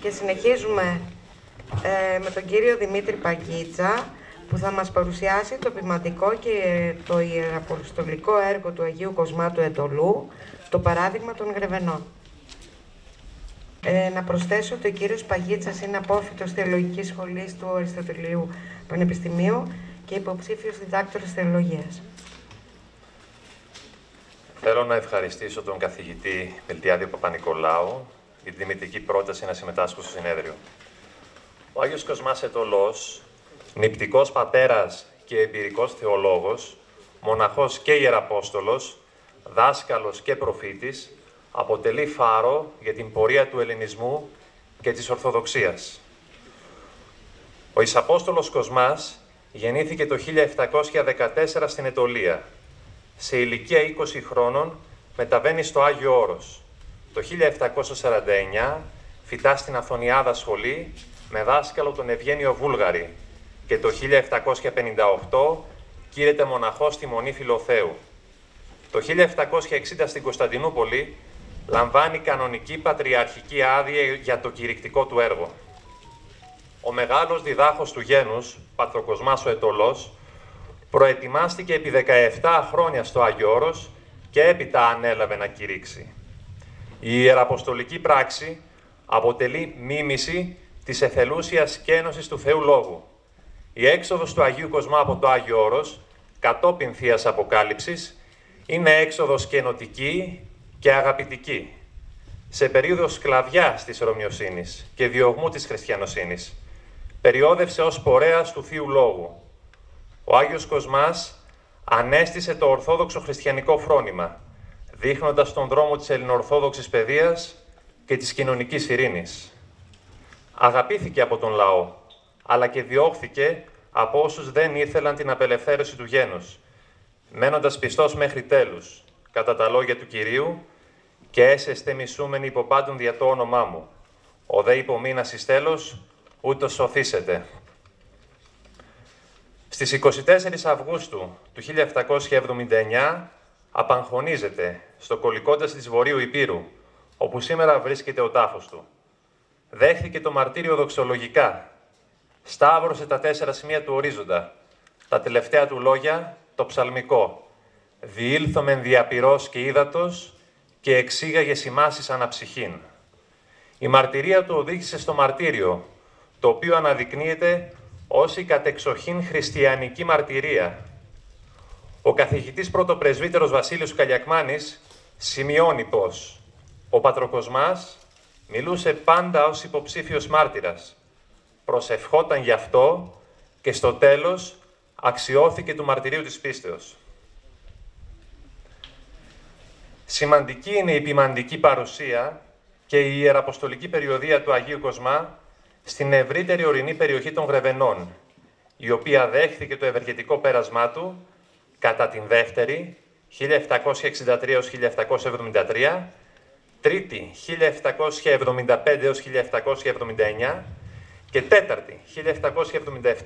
Και συνεχίζουμε με τον κύριο Δημήτρη Παγκίτσα, που θα μας παρουσιάσει το ποιηματικό και το ιεραποστολικό έργο του Αγίου Κοσμά του Αιτωλού, το παράδειγμα των Γρεβενών. Να προσθέσω ότι ο κύριος Παγκίτσας είναι απόφοιτος θεολογικής σχολής του Αριστοτελείου Πανεπιστημίου και υποψήφιος διδάκτορας θεολογίας. Θέλω να ευχαριστήσω τον καθηγητή Μιλτιάδη Παπα-Νικολάου για τη δημητική πρόταση να συμμετάσχω στο συνέδριο. Ο Άγιος Κοσμάς Αιτωλός, νηπτικός πατέρας και εμπειρικός θεολόγος, μοναχός και ιεραπόστολος, δάσκαλος και προφήτης, αποτελεί φάρο για την πορεία του ελληνισμού και της Ορθοδοξίας. Ο Ισαπόστολος Κοσμάς γεννήθηκε το 1714 στην Αιτωλία. Σε ηλικία 20 χρόνων μεταβαίνει στο Άγιο Όρος. Το 1749 φοιτά στην Αθωνιάδα Σχολή με δάσκαλο τον Ευγένιο Βούλγαρη και το 1758 κήρεται μοναχός στη Μονή Φιλοθέου. Το 1760 στην Κωνσταντινούπολη λαμβάνει κανονική πατριαρχική άδεια για το κηρυκτικό του έργο. Ο μεγάλος διδάχος του γένους, Πατροκοσμάς ο Αιτωλός, προετοιμάστηκε επί 17 χρόνια στο Άγιο Όρος και έπειτα ανέλαβε να κηρύξει. Η ιεραποστολική πράξη αποτελεί μίμηση της εθελούσιας σκένωσης του Θεού Λόγου. Η έξοδος του Αγίου Κοσμά από το Άγιο Όρος, κατόπιν Θείας Αποκάλυψης, είναι έξοδος σκενωτική και αγαπητική. Σε περίοδο σκλαβιάς της Ρωμιοσύνης και διωγμού της Χριστιανοσύνης, περιόδευσε ως πορέας του Θείου Λόγου. Ο Άγιος Κοσμάς ανέστησε το ορθόδοξο χριστιανικό φρόνημα, δείχνοντας τον δρόμο της ελληνοορθόδοξης παιδείας και της κοινωνικής ειρήνης. Αγαπήθηκε από τον λαό, αλλά και διώχθηκε από όσους δεν ήθελαν την απελευθέρωση του γένους, μένοντας πιστός μέχρι τέλους, κατά τα λόγια του Κυρίου, και έσεστε μισούμενοι υποπάντων δια το όνομά μου. Ο δε υπομείνας εις τέλος, ούτως σωθήσετε. Στις 24 Αυγούστου του 1779 απαγχωνίζεται στο κολυκόντας της Βορείου Υπήρου, όπου σήμερα βρίσκεται ο τάφος του. Δέχθηκε το μαρτύριο δοξολογικά. Σταύρωσε τα 4 σημεία του ορίζοντα. Τα τελευταία του λόγια, το ψαλμικό. «Διήλθομεν διαπυρός και ύδατος και εξήγαγε σημάσεις αναψυχήν». Η μαρτυρία του οδήγησε στο μαρτύριο, το οποίο αναδεικνύεται ως η κατεξοχήν χριστιανική μαρτυρία. Ο καθηγητής πρωτοπρεσβύτερος Βασίλειος Καλιακμάνης σημειώνει πως ο Πατροκοσμάς μιλούσε πάντα ως υποψήφιος μάρτυρας, προσευχόταν γι' αυτό και στο τέλος αξιώθηκε του μαρτυρίου της πίστεως. Σημαντική είναι η ποιμαντική παρουσία και η ιεραποστολική περιοδεία του Αγίου Κοσμά στην ευρύτερη ορεινή περιοχή των Γρεβενών, η οποία δέχθηκε το ευεργετικό πέρασμά του κατά την δεύτερη, 1763-1773, τρίτη, 1775-1779 και τέταρτη,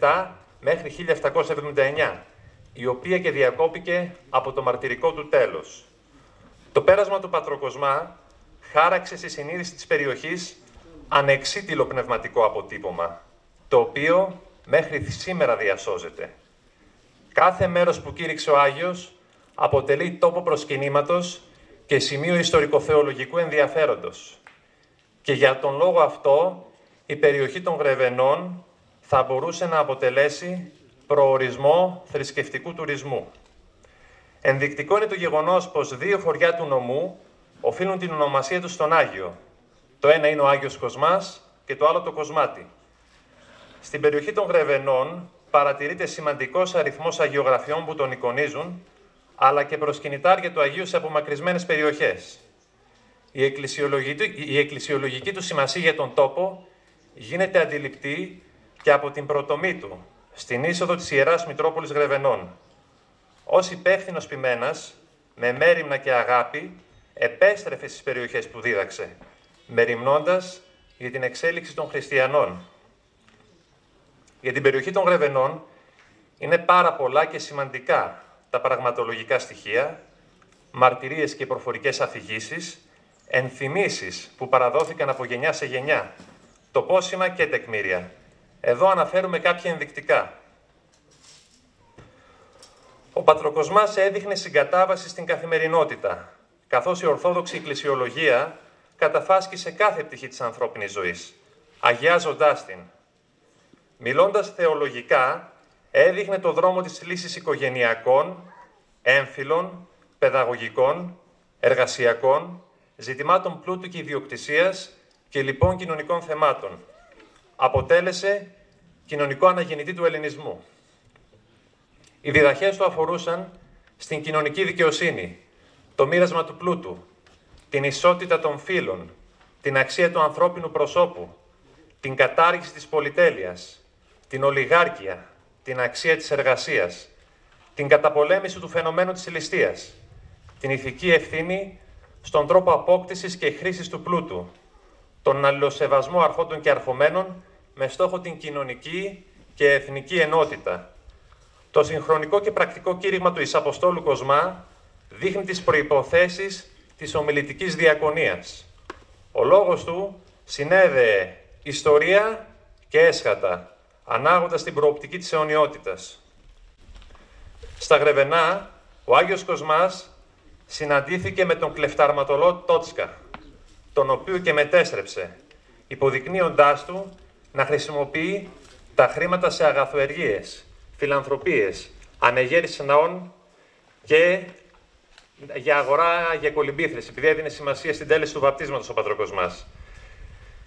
1777 μέχρι 1779, η οποία και διακόπηκε από το μαρτυρικό του τέλος. Το πέρασμα του Πατροκοσμά χάραξε στη συνείδηση της περιοχής ανεξίτηλο πνευματικό αποτύπωμα, το οποίο μέχρι σήμερα διασώζεται. Κάθε μέρος που κήρυξε ο Άγιος αποτελεί τόπο προσκυνήματος και σημείο ιστορικοθεολογικού ενδιαφέροντος. Και για τον λόγο αυτό, η περιοχή των Γρεβενών θα μπορούσε να αποτελέσει προορισμό θρησκευτικού τουρισμού. Ενδεικτικό είναι το γεγονός πως 2 χωριά του νομού οφείλουν την ονομασία τους στον Άγιο. Το ένα είναι ο Άγιος Κοσμάς και το άλλο το Κοσμάτι. Στην περιοχή των Γρεβενών παρατηρείται σημαντικός αριθμός αγιογραφιών που τον εικονίζουν, αλλά και προσκυνητάρια του Αγίου σε απομακρυσμένες περιοχές. Η εκκλησιολογική του σημασία για τον τόπο γίνεται αντιληπτή και από την πρωτομή του, στην είσοδο της Ιεράς Μητρόπολης Γρεβενών. Ως υπεύθυνος ποιμένας, με μέριμνα και αγάπη, επέστρεφε στις περιοχές που δίδαξε, μεριμνώντας για την εξέλιξη των χριστιανών. Για την περιοχή των Γρεβενών είναι πάρα πολλά και σημαντικά τα πραγματολογικά στοιχεία, μαρτυρίες και προφορικές αφηγήσεις, ενθυμίσεις που παραδόθηκαν από γενιά σε γενιά, τοπόσημα και τεκμήρια. Εδώ αναφέρουμε κάποια ενδεικτικά. Ο Πατροκοσμάς έδειχνε συγκατάβαση στην καθημερινότητα, καθώς η Ορθόδοξη Εκκλησιολογία καταφάσκησε κάθε πτυχή της ανθρώπινης ζωής, αγιάζοντάς την. Μιλώντας θεολογικά, έδειχνε το δρόμο της λύσης οικογενειακών, έμφυλων, παιδαγωγικών, εργασιακών, ζητημάτων πλούτου και ιδιοκτησίας και λοιπών κοινωνικών θεμάτων. Αποτέλεσε κοινωνικό αναγεννητή του ελληνισμού. Οι διδαχές του αφορούσαν στην κοινωνική δικαιοσύνη, το μοίρασμα του πλούτου, την ισότητα των φύλων, την αξία του ανθρώπινου προσώπου, την κατάργηση της πολυτέλειας, την ολιγάρκεια, την αξία της εργασίας, την καταπολέμηση του φαινομένου της ληστείας, την ηθική ευθύνη στον τρόπο απόκτησης και χρήσης του πλούτου, τον αλληλοσεβασμό αρχόντων και αρχομένων με στόχο την κοινωνική και εθνική ενότητα. Το συγχρονικό και πρακτικό κήρυγμα του Ισαποστόλου Κοσμά δείχνει τις προϋποθέσεις της ομιλητικής διακονίας. Ο λόγος του συνέδεε ιστορία και έσχατα, ανάγοντας την προοπτική της αιωνιότητας. Στα Γρεβενά, ο Άγιος Κοσμάς συναντήθηκε με τον κλεφταρματολό Τότσκα, τον οποίο και μετέστρεψε, υποδεικνύοντάς του να χρησιμοποιεί τα χρήματα σε αγαθοεργίες, φιλανθρωπίες, ανεγέρσεις ναών και για αγορά για κολυμπήθρες, επειδή έδινε σημασία στην τέλεση του βαπτίσματος ο Πατροκοσμάς.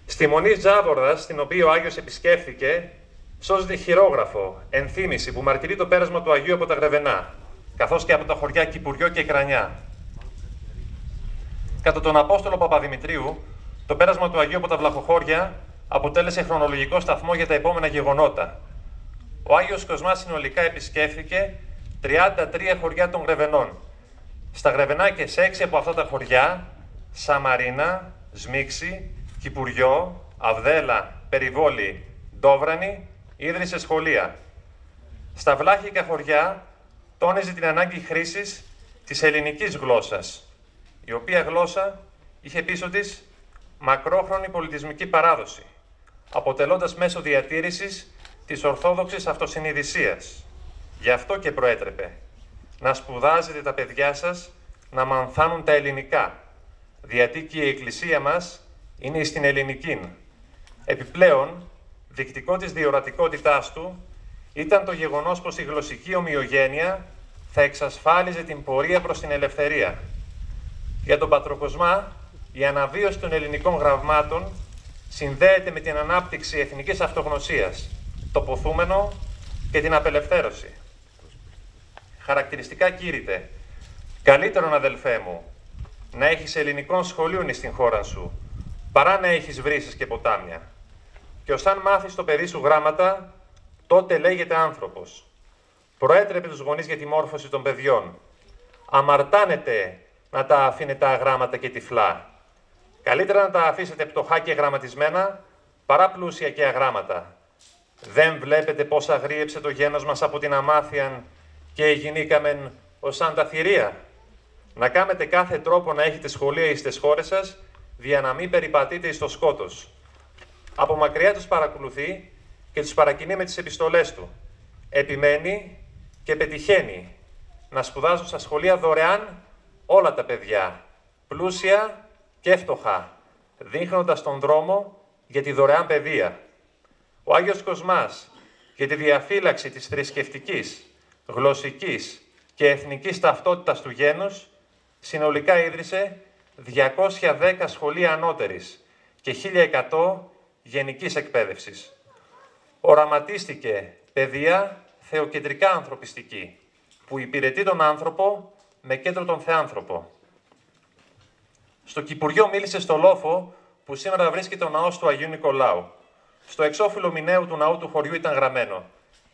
Στη Μονή Τζάβορδας, στην οποία ο Άγιος επισκέφθηκε, σώζεται χειρόγραφο, ενθύμηση που μαρτυρεί το πέρασμα του Αγίου από τα Γρεβενά, καθώς και από τα χωριά Κυπουριό και Κρανιά. Κατά τον Απόστολο Παπαδημητρίου, το πέρασμα του Αγίου από τα Βλαχοχώρια αποτέλεσε χρονολογικό σταθμό για τα επόμενα γεγονότα. Ο Άγιος Κοσμάς συνολικά επισκέφθηκε 33 χωριά των Γρεβενών. Στα Γρεβενά και σε 6 από αυτά τα χωριά, Σαμαρίνα, Σμίξη, Κυπουριό, Αυδέλα, Περιβόλη, Ντόβρανη, ίδρυσε σχολεία. Στα βλάχικα χωριά τόνιζε την ανάγκη χρήσης της ελληνικής γλώσσας, η οποία γλώσσα είχε πίσω της μακρόχρονη πολιτισμική παράδοση, αποτελώντας μέσο διατήρησης της ορθόδοξης αυτοσυνειδησίας. Γι' αυτό και προέτρεπε να σπουδάζετε τα παιδιά σας να μανθάνουν τα ελληνικά, διότι και η Εκκλησία μας είναι στην ελληνική. Επιπλέον, δεικτικό της διορατικότητάς του ήταν το γεγονός πως η γλωσσική ομοιογένεια θα εξασφάλιζε την πορεία προς την ελευθερία. Για τον Πατροκοσμά, η αναβίωση των ελληνικών γραμμάτων συνδέεται με την ανάπτυξη εθνικής αυτογνωσίας, το ποθούμενο και την απελευθέρωση. Χαρακτηριστικά κήρυτε, καλύτερον αδελφέ μου, να έχεις ελληνικών σχολείων στην χώρα σου, παρά να έχεις βρύσες και ποτάμια. Και ως αν μάθεις το παιδί σου γράμματα, τότε λέγεται άνθρωπος. Προέτρεπε τους γονείς για τη μόρφωση των παιδιών. Αμαρτάνετε να τα αφήνετε αγράμματα και τυφλά. Καλύτερα να τα αφήσετε πτωχά και γραμματισμένα, παρά πλούσια και αγράμματα. Δεν βλέπετε πώς αγρίεψε το γένος μας από την αμάθειαν και γινήκαμεν ως σαν τα θηρία. Να κάνετε κάθε τρόπο να έχετε σχολεία εις τες χώρες σας, δια να μην περιπατείτε εις το σκότος. Από μακριά τους παρακολουθεί και τους παρακινεί με τις επιστολές του. Επιμένει και πετυχαίνει να σπουδάζουν στα σχολεία δωρεάν όλα τα παιδιά, πλούσια και φτωχά, δείχνοντας τον δρόμο για τη δωρεάν παιδεία. Ο Άγιος Κοσμάς για τη διαφύλαξη της θρησκευτικής, γλωσσικής και εθνικής ταυτότητας του γένους συνολικά ίδρυσε 210 σχολεία ανώτερης και 1100 γενικής εκπαίδευσης. Οραματίστηκε παιδεία θεοκεντρικά ανθρωπιστική, που υπηρετεί τον άνθρωπο με κέντρο τον θεάνθρωπο. Στο Κυπουριό μίλησε στο λόφο που σήμερα βρίσκεται ο ναός του Αγίου Νικολάου. Στο εξώφυλλο μηναίου του ναού του χωριού ήταν γραμμένο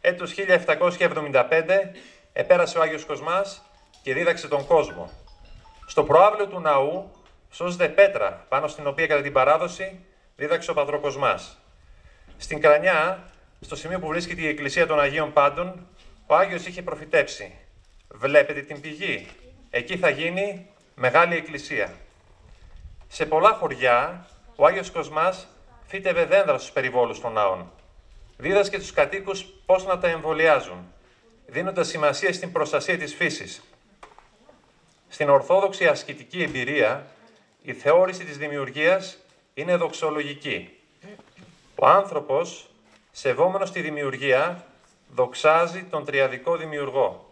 «Έτος 1775 επέρασε ο Άγιος Κοσμάς και δίδαξε τον κόσμο». Στο προάβλιο του ναού σώζεται πέτρα, πάνω στην οποία κατά την παράδοση δίδαξε ο Πατροκοσμάς. Στην Κρανιά, στο σημείο που βρίσκεται η Εκκλησία των Αγίων Πάντων, ο Άγιος είχε προφητέψει «Βλέπετε την πηγή, εκεί θα γίνει μεγάλη εκκλησία». Σε πολλά χωριά, ο Άγιος Κοσμάς φύτευε δέντρα στους περιβόλους των ναών. Δίδασκε τους κατοίκους πώς να τα εμβολιάζουν, δίνοντας σημασία στην προστασία της φύσης. Στην ορθόδοξη ασκητική εμπειρία, η θεώρηση της δημιουργίας είναι δοξολογική. Ο άνθρωπος, σεβόμενος τη δημιουργία, δοξάζει τον τριαδικό δημιουργό.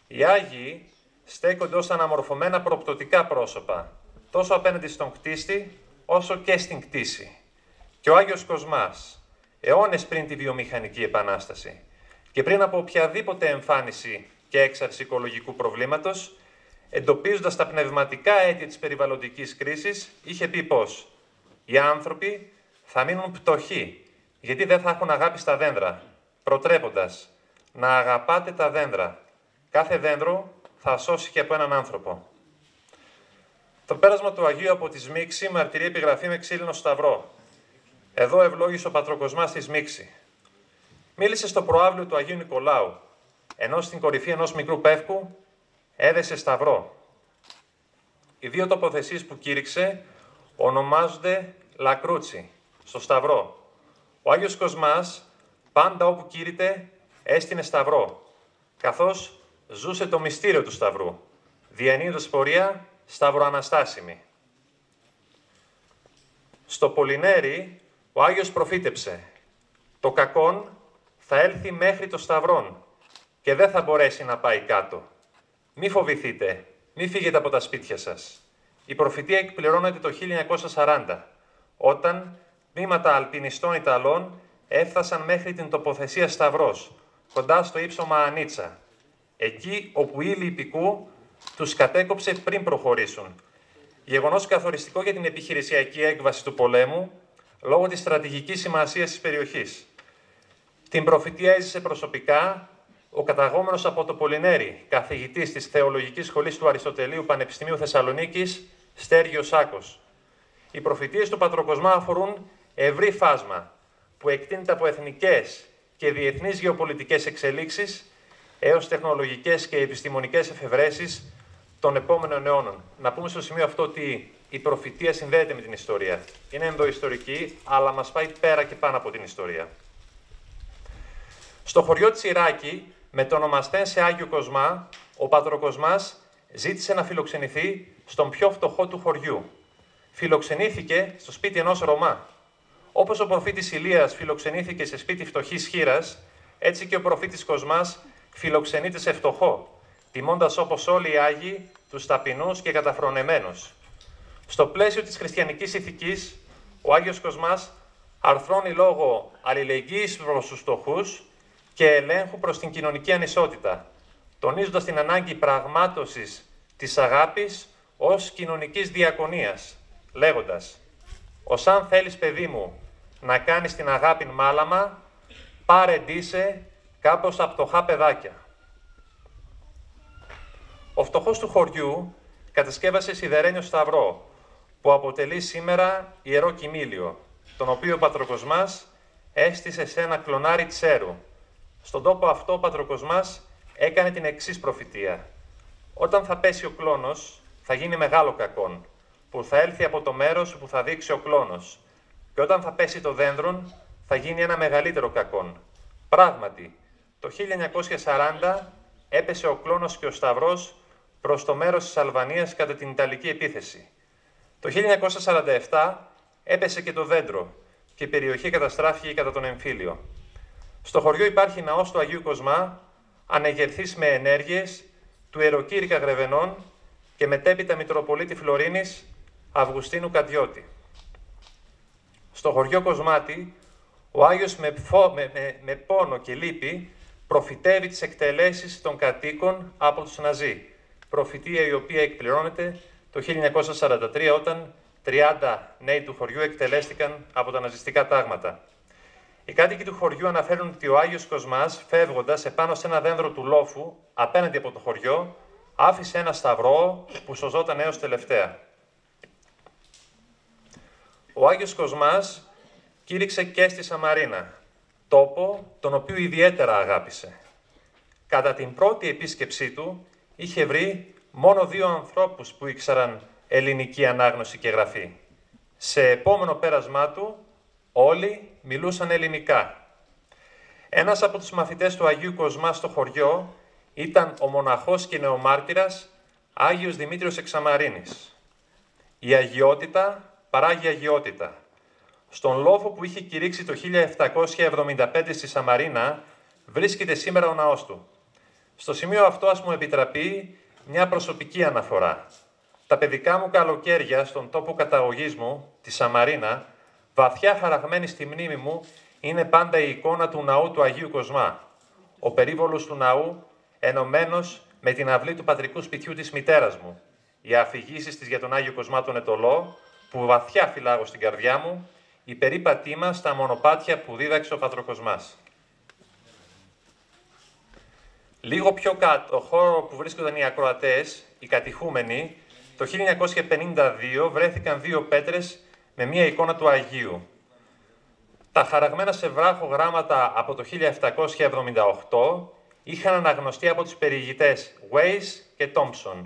Οι Άγιοι στέκονται ως αναμορφωμένα προπτωτικά πρόσωπα, τόσο απέναντι στον κτίστη, όσο και στην κτήση. Και ο Άγιος Κοσμάς, αιώνες πριν τη βιομηχανική επανάσταση και πριν από οποιαδήποτε εμφάνιση και έξαρση οικολογικού προβλήματος, εντοπίζοντας τα πνευματικά αίτια της περιβαλλοντικής κρίσης, είχε πει πως οι άνθρωποι θα μείνουν πτωχοί, γιατί δεν θα έχουν αγάπη στα δέντρα, προτρέποντας να αγαπάτε τα δέντρα. Κάθε δέντρο θα σώσει και από έναν άνθρωπο. Το πέρασμα του Αγίου από τη Σμύξη, μαρτυρεί επιγραφή με ξύλινο σταυρό. Εδώ ευλόγησε ο Πατροκοσμάς στη Σμύξη. Μίλησε στο προάβλιο του Αγίου Νικολάου, ενώ στην κορυφή ενός μικρού πεύκου έδεσε σταυρό. Οι δύο τοποθεσίες που κήρυξε ονομάζονται Λακρούτσι, στο σταυρό. Ο Άγιος Κοσμάς πάντα όπου κήρυτε έστεινε σταυρό, καθώς ζούσε το μυστήριο του σταυρού, διανύοντας πορεία σταυροαναστάσιμη. Στο Πολυνέρι, ο Άγιος προφήτεψε «Το κακόν θα έλθει μέχρι το σταυρόν και δεν θα μπορέσει να πάει κάτω. Μη φοβηθείτε, μη φύγετε από τα σπίτια σας». Η προφητεία εκπληρώνεται το 1940, όταν τμήματα αλπινιστών Ιταλών έφτασαν μέχρι την τοποθεσία Σταυρός, κοντά στο ύψωμα Ανίτσα, εκεί όπου η ύλη υπηκού τους κατέκοψε πριν προχωρήσουν. Γεγονός καθοριστικό για την επιχειρησιακή έκβαση του πολέμου, λόγω της στρατηγικής σημασίας της περιοχής. Την προφητεία έζησε προσωπικά ο καταγόμενος από το Πολυνέρι, καθηγητής της Θεολογικής Σχολής του Αριστοτελείου Πανεπιστημίου Θεσσαλονίκης, Στέργιος Άκος. Οι προφητείες του Πατροκοσμά αφορούν ευρύ φάσμα, που εκτείνεται από εθνικές και διεθνείς γεωπολιτικές εξελίξεις έως τεχνολογικές και επιστημονικές εφευρέσεις των επόμενων αιώνων. Να πούμε στο σημείο αυτό ότι η προφητεία συνδέεται με την ιστορία. Είναι ενδοϊστορική, αλλά μας πάει πέρα και πάνω από την ιστορία. Στο χωριό της Ιράκη, με το ονομαστέν σε Άγιο Κοσμά, ο Πατροκοσμάς ζήτησε να φιλοξενηθεί στον πιο φτωχό του χωριού. Φιλοξενήθηκε στο σπίτι ενός Ρωμά. Όπως ο προφήτης Ηλίας φιλοξενήθηκε σε σπίτι φτωχής χήρας, έτσι και ο προφήτης Κοσμάς φιλοξενείται σε φτωχό, τιμώντας όπως όλοι οι Άγιοι τους ταπεινούς και καταφρονεμένους. Στο πλαίσιο της χριστιανικής ηθικής, ο Άγιος Κοσμάς αρθρώνει λόγο αλληλεγγύης προς τους φτωχούς και ελέγχου προς την κοινωνική ανισότητα, τονίζοντας την ανάγκη πραγμάτωσης της αγάπης ως κοινωνικής διακονίας, λέγοντας «Ως αν θέλεις, παιδί μου, να κάνεις την αγάπη μάλαμα, πάρε ντύσε κάπως από φτωχά παιδάκια». Ο φτωχός του χωριού κατασκεύασε σιδερένιο σταυρό, που αποτελεί σήμερα ιερό κοιμήλιο, τον οποίο ο Πατροκοσμάς έστησε σε ένα κλονάρι τσέρου. Στον τόπο αυτό ο Πατροκοσμάς έκανε την εξής προφητεία. Όταν θα πέσει ο κλόνος, θα γίνει μεγάλο κακόν, που θα έλθει από το μέρος που θα δείξει ο κλόνος. Και όταν θα πέσει το δένδρον, θα γίνει ένα μεγαλύτερο κακόν. Πράγματι, το 1940 έπεσε ο κλόνος και ο σταυρός προς το μέρος της Αλβανίας κατά την Ιταλική επίθεση. Το 1947 έπεσε και το δέντρο και η περιοχή καταστράφηκε κατά τον εμφύλιο. Στο χωριό υπάρχει ναός του Αγίου Κοσμά, ανεγερθής με ενέργειες του ιεροκήρυκα Γρεβενών και μετέπειτα Μητροπολίτη Φλωρίνης Αυγουστίνου Κατιώτη. Στο χωριό Κοσμάτη, ο Άγιος με πόνο και λύπη προφητεύει τις εκτελέσεις των κατοίκων από τους Ναζί, προφητεία η οποία εκπληρώνεται το 1943 όταν 30 νέοι του χωριού εκτελέστηκαν από τα ναζιστικά τάγματα. Οι κάτοικοι του χωριού αναφέρουν ότι ο Άγιος Κοσμάς, φεύγοντας επάνω σε ένα δέντρο του λόφου, απέναντι από το χωριό, άφησε ένα σταυρό που σωζόταν έως τελευταία. Ο Άγιος Κοσμάς κήρυξε και στη Σαμαρίνα, τόπο τον οποίο ιδιαίτερα αγάπησε. Κατά την πρώτη επίσκεψή του, είχε βρει μόνο 2 ανθρώπους που ήξεραν ελληνική ανάγνωση και γραφή. Σε επόμενο πέρασμά του, Όλοι μιλούσαν ελληνικά. Ένας από τους μαθητές του Αγίου Κοσμά στο χωριό ήταν ο μοναχός και νεομάρτυρας Άγιος Δημήτριος Εξαμαρίνης. Η αγιότητα παράγει αγιότητα. Στον λόφο που είχε κηρύξει το 1775 στη Σαμαρίνα βρίσκεται σήμερα ο ναός του. Στο σημείο αυτό ας μου επιτραπεί μια προσωπική αναφορά. Τα παιδικά μου καλοκαίρια στον τόπο καταγωγής μου, τη Σαμαρίνα, βαθιά χαραγμένη στη μνήμη μου, είναι πάντα η εικόνα του ναού του Αγίου Κοσμά. Ο περίβολος του ναού, ενωμένος με την αυλή του πατρικού σπιτιού της μητέρας μου. Οι αφηγήσεις της για τον Άγιο Κοσμά τον Ετωλό, που βαθιά φυλάγω στην καρδιά μου, η περίπατή μας στα μονοπάτια που δίδαξε ο Πατροκοσμάς. Λίγο πιο κάτω, χώρο που βρίσκονταν οι ακροατές, οι κατηχούμενοι, το 1952 βρέθηκαν δύο πέτρες με μία εικόνα του Αγίου. Τα χαραγμένα σε βράχο γράμματα από το 1778 είχαν αναγνωστεί από τους περιηγητές Weiss και Thompson.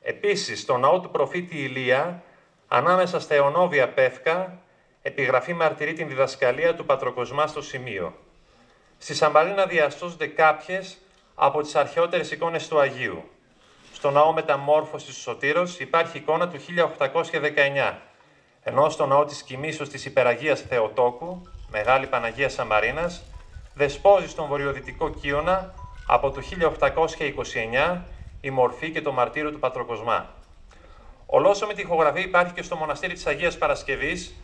Επίσης, στο ναό του προφήτη Ηλία, ανάμεσα στα αιωνόβια πεύκα, επιγραφή μαρτυρεί την διδασκαλία του Πατροκοσμά στο σημείο. Στη Σαμαρίνα διασώζονται κάποιες από τις αρχαιότερες εικόνες του Αγίου. Στο ναό Μεταμόρφωσης του Σωτήρος υπάρχει εικόνα του 1819, ενώ στο ναό της Κοιμήσεως της Υπεραγίας Θεοτόκου, Μεγάλη Παναγία Σαμαρίνας, δεσπόζει στον βορειοδυτικό Κύωνα από το 1829 η μορφή και το μαρτύριο του Πατροκοσμά. Ολόσωμη τοιχογραφή υπάρχει και στο μοναστήρι της Αγίας Παρασκευής,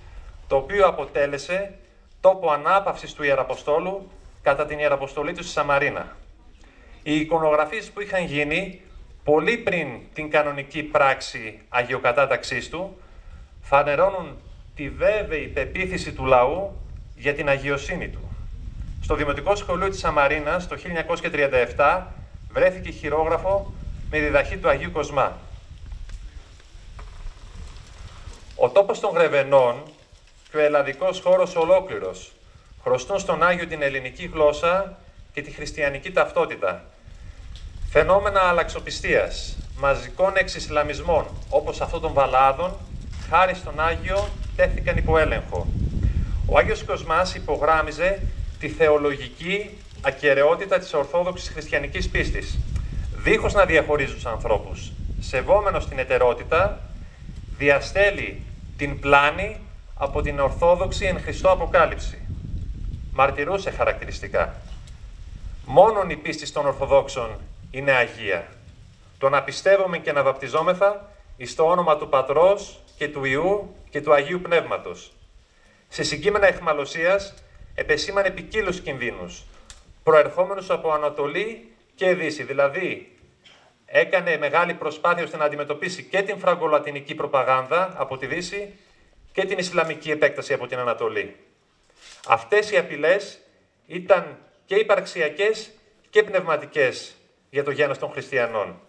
το οποίο αποτέλεσε τόπο ανάπαυσης του Ιεραποστόλου κατά την Ιεραποστολή του στη Σαμαρίνα. Οι εικονογραφίες που είχαν γίνει πολύ πριν την κανονική πράξη αγιοκατάταξής του, φανερώνουν τη βέβαιη πεποίθηση του λαού για την αγιοσύνη του. Στο Δημοτικό Σχολείο της Σαμαρίνας, το 1937, βρέθηκε χειρόγραφο με διδαχή του Αγίου Κοσμά. Ο τόπος των Γρεβενών και ο ελλαδικός χώρος ολόκληρος χρωστούν στον Άγιο την ελληνική γλώσσα και τη χριστιανική ταυτότητα. Φαινόμενα αλλαξοπιστίας, μαζικών εξισλαμισμών, όπως αυτό των Βαλάδων, χάρη στον Άγιο, τέθηκαν υπό έλεγχο. Ο Άγιος Κοσμάς υπογράμμιζε τη θεολογική ακεραιότητα της ορθόδοξης χριστιανικής πίστης, δίχως να διαχωρίζει τους ανθρώπους. Σεβόμενος την ετερότητα, διαστέλει την πλάνη από την ορθόδοξη εν Χριστώ αποκάλυψη. Μαρτυρούσε χαρακτηριστικά. Μόνον η πίστη των Ορθοδόξων είναι αγία. Το να πιστεύουμε και να βαπτιζόμεθα εις το όνομα του Πατρός και του Υιού και του Αγίου Πνεύματος. Σε συγκείμενα αιχμαλωσίας επεσήμανε ποικίλους κινδύνους, προερχόμενους από Ανατολή και Δύση, δηλαδή έκανε μεγάλη προσπάθεια ώστε να αντιμετωπίσει και την φραγκολατινική προπαγάνδα από τη Δύση και την Ισλαμική επέκταση από την Ανατολή. Αυτές οι απειλές ήταν και υπαρξιακές και πνευματικές για το γένος των χριστιανών.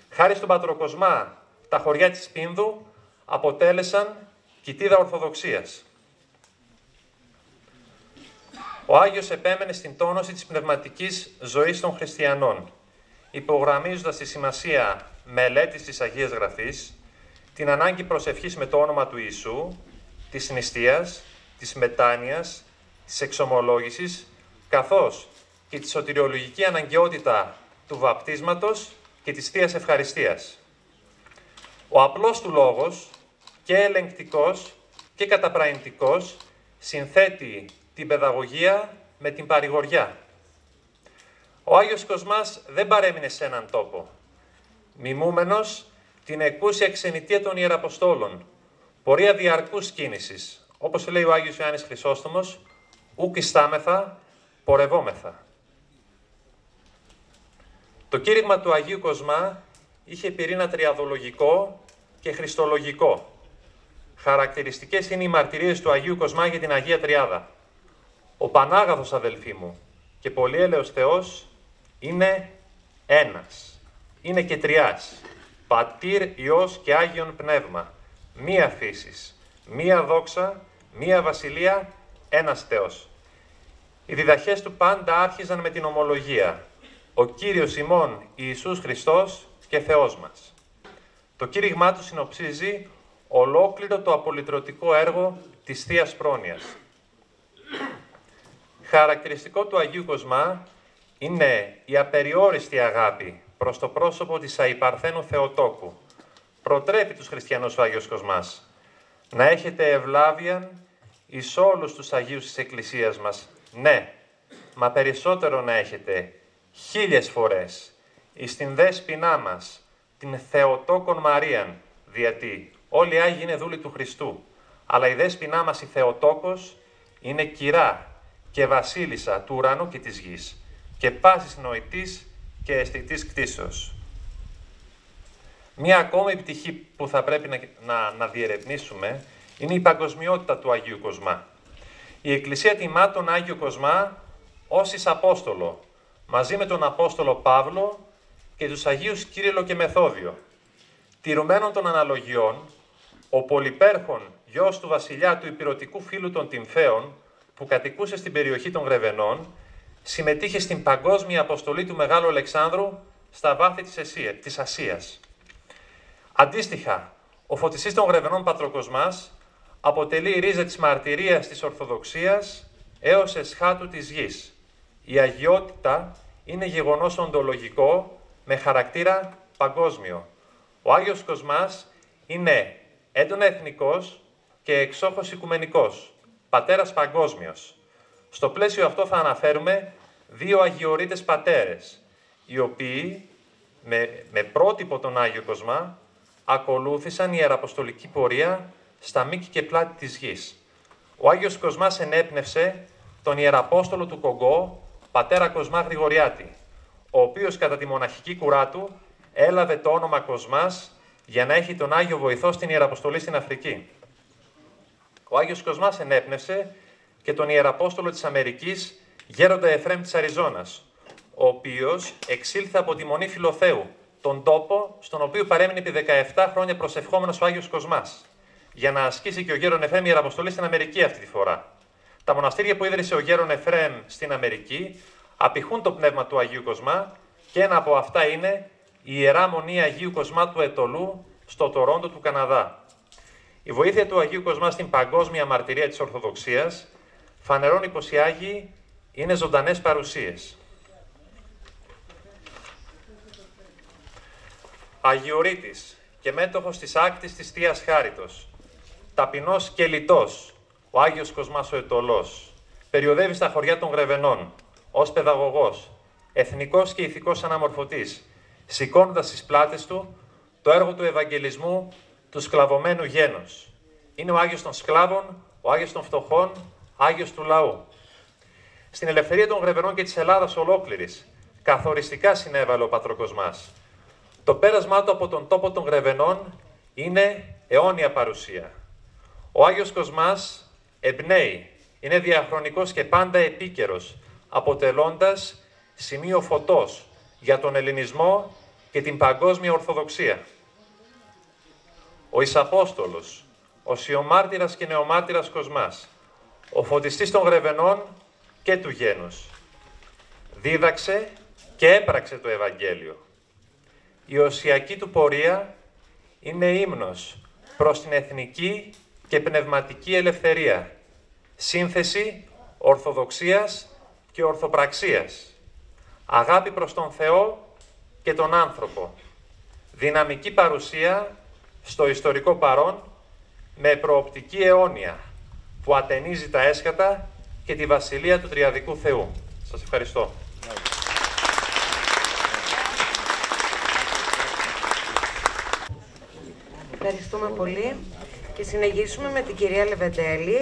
Χάρη στον Πατροκοσμά, τα χωριά της Πίνδου αποτέλεσαν κοιτίδα ορθοδοξίας. Ο Άγιος επέμενε στην τόνωση της πνευματικής ζωής των χριστιανών, υπογραμμίζοντας τη σημασία μελέτης της Αγίας Γραφής, την ανάγκη προσευχής με το όνομα του Ιησού, της νηστείας, της μετάνοιας, της εξομολόγησης, καθώς και τη σωτηριολογική αναγκαιότητα του βαπτίσματος και της Θείας Ευχαριστίας. Ο απλός του λόγος, και ελεγκτικός και καταπραγητικός, συνθέτει την παιδαγωγία με την παρηγοριά. Ο Άγιος Κοσμάς δεν παρέμεινε σε έναν τόπο, μιμούμενος την εκούσια ξενιτεία των Ιεραποστόλων, πορεία διαρκούς κίνησης, όπως λέει ο Άγιος Ιωάννης Χρυσόστομος, ουκ ιστάμεθα, πορευόμεθα. Το κήρυγμα του Αγίου Κοσμά είχε πυρήνα τριαδολογικό και χριστολογικό. Χαρακτηριστικές είναι οι μαρτυρίες του Αγίου Κοσμά για την Αγία Τριάδα. Ο Πανάγαθος, αδελφοί μου, και πολυέλεος Θεός είναι ένας. Είναι και τριάς. Πατήρ, Υιός και Άγιον Πνεύμα. Μία φύσης, μία δόξα, μία βασιλεία, ένας Θεός. Οι διδαχές του πάντα άρχιζαν με την ομολογία. Ο Κύριος ημών Ιησούς Χριστός και Θεός μας. Το κήρυγμά του συνοψίζει ολόκληρο το απολυτρωτικό έργο της Θείας Πρόνοιας. Χαρακτηριστικό του Αγίου Κοσμά είναι η απεριόριστη αγάπη προς το πρόσωπο της αϊπαρθένου Θεοτόκου. Προτρέπει τους χριστιανούς ο Άγιος Κοσμάς να έχετε ευλάβειαν εις όλους τους Αγίους της Εκκλησίας μας. Ναι, μα περισσότερο να έχετε 1000 φορές εις την δέσποινά μας, την Θεοτόκον Μαρίαν, διότι όλοι οι Άγιοι είναι δούλοι του Χριστού, αλλά η δέσποινά μας η Θεοτόκος είναι κυρά και βασίλισσα του ουρανού και της γης και πάσης νοητής και αισθητής κτήσεως. Μία ακόμη πτυχή που θα πρέπει να διερευνήσουμε είναι η παγκοσμιότητα του Αγίου Κοσμά. Η Εκκλησία τιμά τον Άγιο Κοσμά ως εις Απόστολο, μαζί με τον Απόστολο Παύλο και τους Αγίους Κύριλλο και Μεθόδιο. Τηρουμένων των αναλογιών, ο Πολυπέρχων, γιος του βασιλιά του υπηρωτικού φύλου των Τυμφαίων, που κατοικούσε στην περιοχή των Γρεβενών, συμμετείχε στην παγκόσμια αποστολή του Μεγάλου Αλεξάνδρου στα βάθη της Ασίας. Αντίστοιχα, ο φωτιστής των Γρεβενών Πατροκοσμάς αποτελεί η ρίζα της μαρτυρίας της Ορθοδοξίας έως εσχάτου της γης. Η αγιότητα είναι γεγονός οντολογικό με χαρακτήρα παγκόσμιο. Ο Άγιος Κοσμάς είναι έντονα εθνικός και εξόχως οικουμενικός, πατέρας παγκόσμιος. Στο πλαίσιο αυτό θα αναφέρουμε 2 αγιορείτες πατέρες, οι οποίοι με πρότυπο τον Άγιο Κοσμά ακολούθησαν η ιεραποστολική πορεία στα μήκη και πλάτη της γης. Ο Άγιος Κοσμάς ενέπνευσε τον Ιεραπόστολο του Κογκό, πατέρα Κοσμά Γρηγοριάτη, ο οποίος κατά τη μοναχική κουρά του έλαβε το όνομα Κοσμάς για να έχει τον Άγιο Βοηθό στην Ιεραποστολή στην Αφρική. Ο Άγιος Κοσμάς ενέπνευσε και τον Ιεραπόστολο της Αμερικής, Γέροντα Εφραίμ της Αριζώνας, ο οποίος εξήλθε από τη Μονή Φιλοθέου, τον τόπο στον οποίο παρέμεινε επί 17 χρόνια προσευχόμενος ο Άγιος Κοσμάς, για να ασκήσει και ο Γέρον Εφραίμ ιεραποστολή στην Αμερική αυτή τη φορά. Τα μοναστήρια που ίδρυσε ο Γέρον Εφραίμ στην Αμερική απηχούν το πνεύμα του Αγίου Κοσμά και ένα από αυτά είναι η Ιερά Μονή Αγίου Κοσμά του Ετωλού στο Τορόντο του Καναδά. Η βοήθεια του Αγίου Κοσμά στην παγκόσμια μαρτυρία της Ορθοδοξίας φανερώνει πως οι Άγιοι είναι ζωντανές παρουσίες. Αγιορείτης και μέτοχος της άκτης της Θείας Χάριτος, ταπεινός και λιτός, ο Άγιος Κοσμάς ο Ετωλός, περιοδεύει στα χωριά των Γρεβενών, ως παιδαγωγός, εθνικός και ηθικός αναμορφωτής, σηκώνοντας στις πλάτες του το έργο του Ευαγγελισμού του σκλαβωμένου γένους. Είναι ο Άγιος των σκλάβων, ο Άγιος των φτωχών, Άγιος του λαού. Στην ελευθερία των Γρεβενών και της Ελλάδας ολόκληρης, καθοριστικά συνέβαλε ο Πατροκοσμάς. Το πέρασμά του από τον τόπο των Γρεβενών είναι αιώνια παρουσία. Ο Άγιος Κοσμάς εμπνέει, είναι διαχρονικός και πάντα επίκαιρος, αποτελώντας σημείο φωτός για τον ελληνισμό και την παγκόσμια Ορθοδοξία. Ο Ισαπόστολος, ο Σιωμάρτυρας και Νεομάρτυρας Κοσμάς, ο φωτιστής των Γρεβενών και του γένους, δίδαξε και έπραξε το Ευαγγέλιο. Η οσιακή του πορεία είναι ύμνος προς την εθνική και πνευματική ελευθερία, σύνθεση ορθοδοξίας και ορθοπραξίας, αγάπη προς τον Θεό και τον άνθρωπο, δυναμική παρουσία στο ιστορικό παρόν με προοπτική αιώνια που ατενίζει τα έσχατα και τη βασιλεία του Τριαδικού Θεού. Σας ευχαριστώ. Ευχαριστούμε πολύ και συνεχίσουμε με την κυρία Λεβεντέλη